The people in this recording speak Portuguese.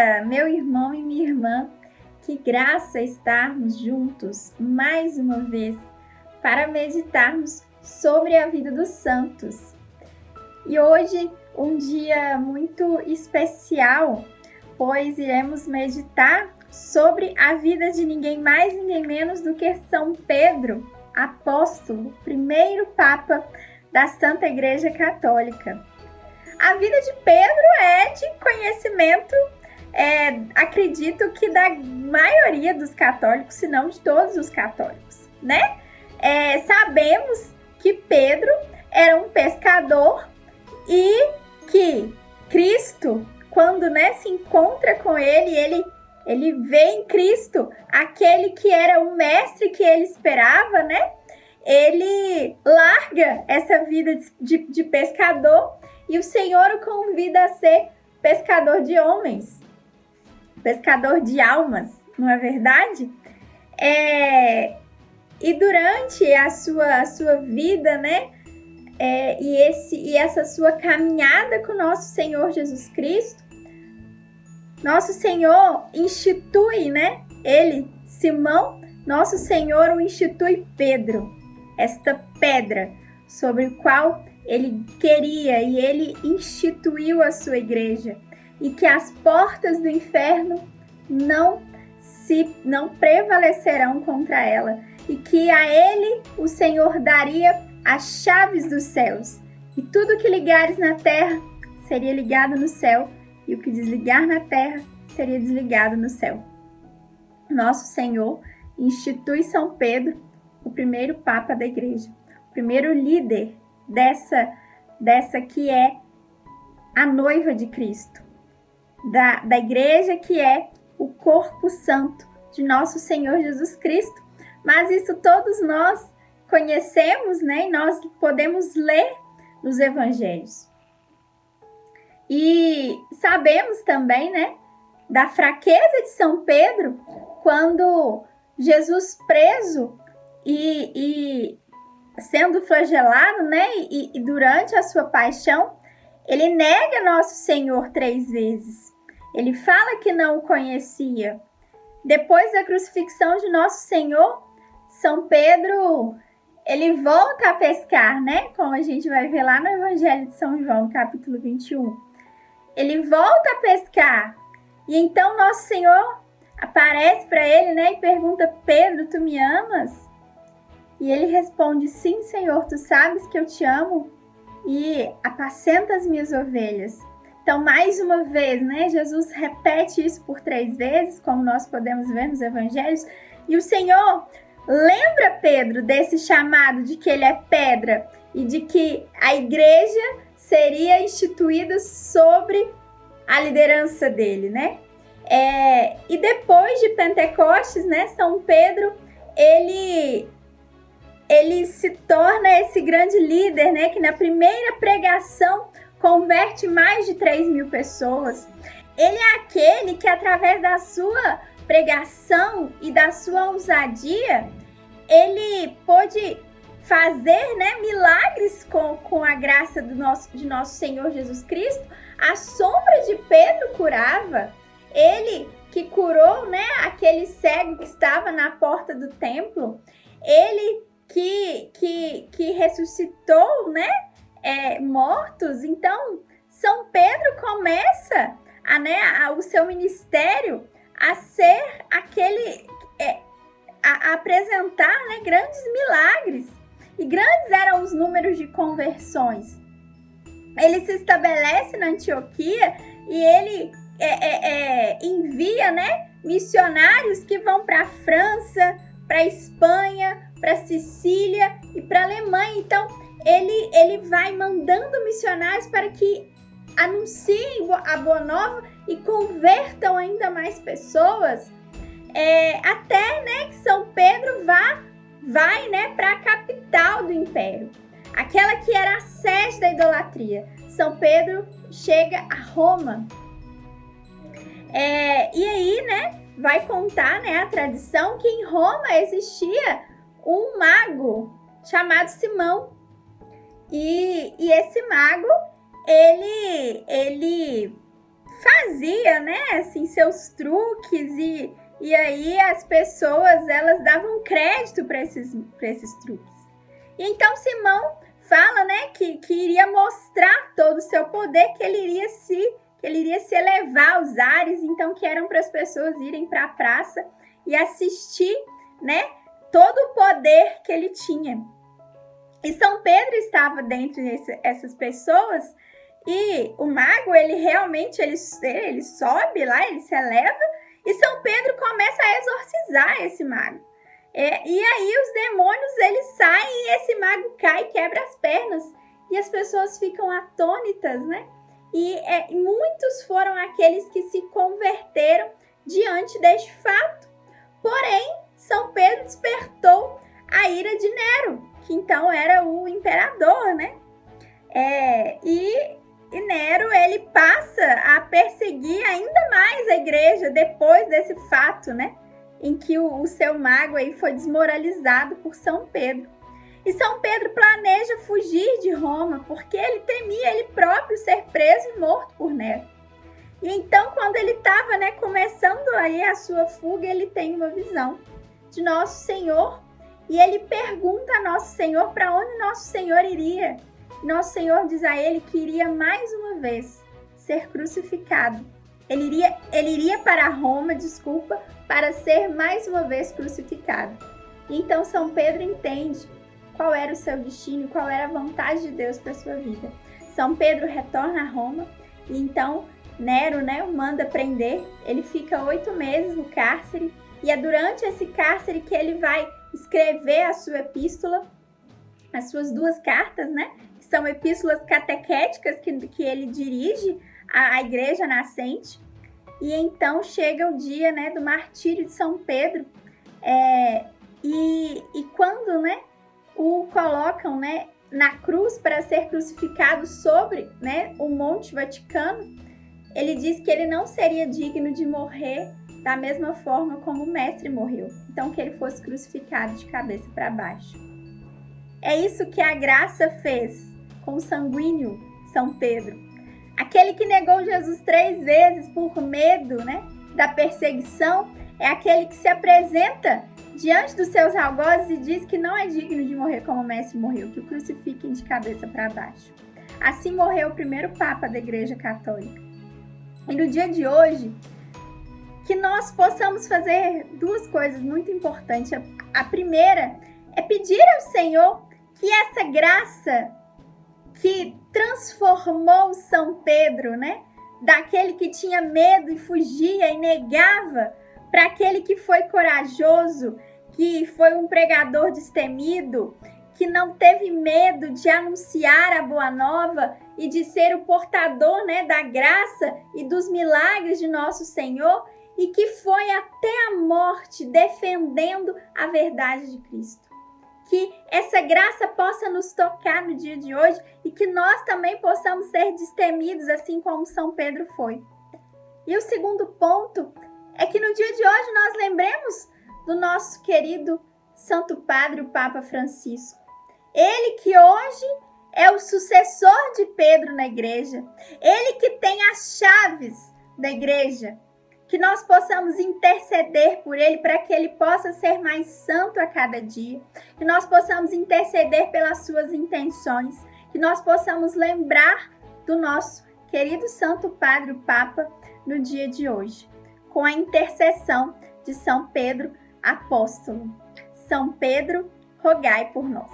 dia, meu irmão e minha irmã. Que graça estarmos juntos mais uma vez para meditarmos sobre a vida dos santos. E hoje, um dia muito especial, pois iremos meditar sobre a vida de ninguém mais, ninguém menos do que São Pedro, apóstolo, primeiro Papa da Santa Igreja Católica. A vida de Pedro é de conhecimento, acredito que da maioria dos católicos, se não de todos os católicos, né? Sabemos que Pedro era um pescador e que Cristo, quando se encontra com ele vê em Cristo aquele que era o mestre que ele esperava, né? Ele larga essa vida de pescador e o Senhor o convida a ser pescador de homens, pescador de almas, não é verdade? E durante a sua vida, né? E essa sua caminhada com nosso Senhor Jesus Cristo, nosso Senhor institui, né? Ele, Simão, nosso Senhor o institui Pedro, esta pedra sobre o qual ele queria e ele instituiu a sua igreja, e que as portas do inferno não prevalecerão contra ela, e que a ele o Senhor daria as chaves dos céus, e tudo que ligares na terra seria ligado no céu, e o que desligar na terra seria desligado no céu. Nosso Senhor institui São Pedro, o primeiro Papa da igreja, o primeiro líder dessa que é a noiva de Cristo, da igreja que é o corpo santo de nosso Senhor Jesus Cristo. Mas isso todos nós conhecemos, né? E nós podemos ler nos evangelhos. E sabemos também, né, da fraqueza de São Pedro quando Jesus preso e sendo flagelado, né, e durante a sua paixão, ele nega nosso Senhor 3 vezes. Ele fala que não o conhecia. Depois da crucifixão de nosso Senhor, São Pedro, ele volta a pescar, né? Como a gente vai ver lá no Evangelho de São João, no capítulo 21. Ele volta a pescar. E então nosso Senhor aparece para ele, né? E pergunta: Pedro, tu me amas? E ele responde: sim, Senhor, tu sabes que eu te amo e apacenta as minhas ovelhas. Então, mais uma vez, né? Jesus repete isso por 3 vezes, como nós podemos ver nos evangelhos. E o Senhor lembra Pedro desse chamado de que ele é pedra e de que a igreja seria instituída sobre a liderança dele, né? E depois de Pentecostes, né? São Pedro, ele se torna esse grande líder, né? Que na primeira pregação converte mais de 3.000 pessoas. Ele é aquele que, através da sua pregação e da sua ousadia, ele pôde fazer, né, milagres com a graça de nosso Senhor Jesus Cristo. A sombra de Pedro curava. Ele que curou, né, aquele cego que estava na porta do templo. Ele que ressuscitou, né, mortos. Então, São Pedro começa o seu ministério a ser aquele, a apresentar, né, grandes milagres. E grandes eram os números de conversões. Ele se estabelece na Antioquia e ele envia, né, missionários que vão para a França, para a Espanha, para Sicília e para a Alemanha. Então, ele vai mandando missionários para que anunciem a Boa Nova e convertam ainda mais pessoas, até, né, que São Pedro vai, né, para a capital do império, aquela que era a sede da idolatria. São Pedro chega a Roma. E aí, né, vai contar, né, a tradição que em Roma existia um mago chamado Simão. E esse mago, ele fazia, né, assim, seus truques e aí as pessoas, elas davam crédito para esses truques. E então Simão fala, né, que iria mostrar todo o seu poder, que ele iria se elevar aos ares, então que eram para as pessoas irem para a praça e assistir, né, todo o poder que ele tinha. E São Pedro estava dentre essas pessoas, e o mago, ele realmente, ele sobe lá, ele se eleva, e São Pedro começa a exorcizar esse mago. E aí os demônios, eles saem e esse mago cai e quebra as pernas. E as pessoas ficam atônitas, né? E muitos foram aqueles que se converteram diante deste fato. Porém, São Pedro despertou a ira de Nero, que então era o imperador, né? E Nero, ele passa a perseguir ainda mais a igreja depois desse fato, né? Em que o seu mago aí foi desmoralizado por São Pedro. E São Pedro planeja fugir de Roma, porque ele temia ele próprio ser preso e morto por Nero. E então, quando ele estava, né, começando aí a sua fuga, ele tem uma visão de Nosso Senhor, e ele pergunta a Nosso Senhor para onde Nosso Senhor iria. Nosso Senhor diz a ele que iria mais uma vez ser crucificado. Ele iria para Roma, para ser mais uma vez crucificado. Então São Pedro entende qual era o seu destino, qual era a vontade de Deus para a sua vida. São Pedro retorna a Roma e então Nero, né, o manda prender. Ele fica 8 meses no cárcere e é durante esse cárcere que ele vai escrever a sua epístola, as suas 2 cartas, né? São epístolas catequéticas que ele dirige à igreja nascente. E então chega o dia, né, do martírio de São Pedro. E quando, né, o colocam, né, na cruz para ser crucificado sobre, né, o Monte Vaticano, ele diz que ele não seria digno de morrer da mesma forma como o mestre morreu. Então que ele fosse crucificado de cabeça para baixo. É isso que a graça fez com o sanguíneo São Pedro. Aquele que negou Jesus 3 vezes por medo, né, da perseguição, é aquele que se apresenta diante dos seus algozes e diz que não é digno de morrer como o mestre morreu, que o crucifiquem de cabeça para baixo. Assim morreu o primeiro Papa da Igreja Católica. E no dia de hoje, que nós possamos fazer 2 coisas muito importantes. A primeira é pedir ao Senhor que essa graça que transformou São Pedro, né, daquele que tinha medo e fugia e negava, para aquele que foi corajoso, que foi um pregador destemido, que não teve medo de anunciar a boa nova e de ser o portador, né, da graça e dos milagres de nosso Senhor, e que foi até a morte defendendo a verdade de Cristo. Que essa graça possa nos tocar no dia de hoje e que nós também possamos ser destemidos, assim como São Pedro foi. E o segundo ponto é que no dia de hoje nós lembremos do nosso querido Santo Padre, o Papa Francisco. Ele que hoje é o sucessor de Pedro na igreja. Ele que tem as chaves da igreja. Que nós possamos interceder por ele para que ele possa ser mais santo a cada dia. Que nós possamos interceder pelas suas intenções. Que nós possamos lembrar do nosso querido Santo Padre, o Papa, no dia de hoje. Com a intercessão de São Pedro Apóstolo. São Pedro, rogai por nós.